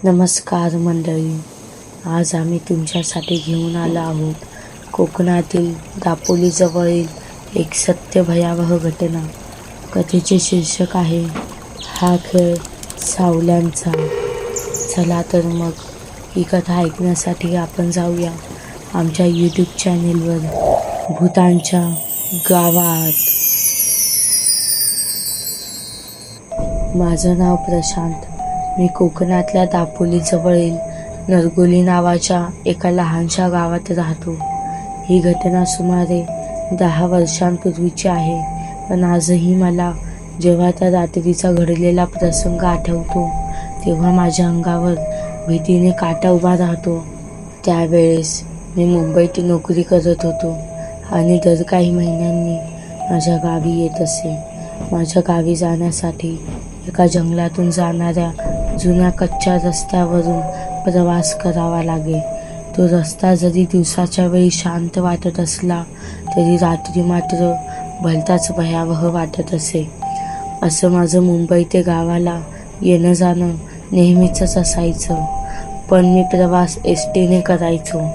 नमस्कार मंडळी, आज आम्ही तुमच्यासाठी घेऊन आलो आहोत कोकणातील दापोलीजवळील एक सत्य भयावह घटना. कथेचे शीर्षक आहे हा खेळ सावल्यांचा. चला तर मग ही कथा ऐकण्यासाठी आपण जाऊया आमच्या यूट्यूब चॅनेलवर भूतांच्या गावात. माझं नाव प्रशांत. मी कोकणातल्या दापोलीजवळील नरगोली नावाच्या एका लहानशा गावात राहतो. ही घटना सुमारे 10 वर्षांपूर्वीची आहे, पण आजही मला जेव्हा त्या रात्रीचा घडलेला प्रसंग आठवतो तेव्हा माझ्या अंगावर भीतीने काटा उभा राहतो. त्यावेळेस मी मुंबईत नोकरी करत होतो आणि दर काही महिन्यांनी माझ्या गावी येत असे. माझ्या गावी जाण्यासाठी एका जंगलातून जाणाऱ्या जुन्या कच्च्या रस्त्यावरून प्रवास करावा लागे. तो रस्ता जरी दिवसाच्या वेळी शांत वाटत असला तरी रात्री मात्र भलताच भयावह वाटत असे. असं माझं मुंबई ते गावाला येणं जाणं नेहमीचंच असायचं, पण मी प्रवास एसटीने करायचो.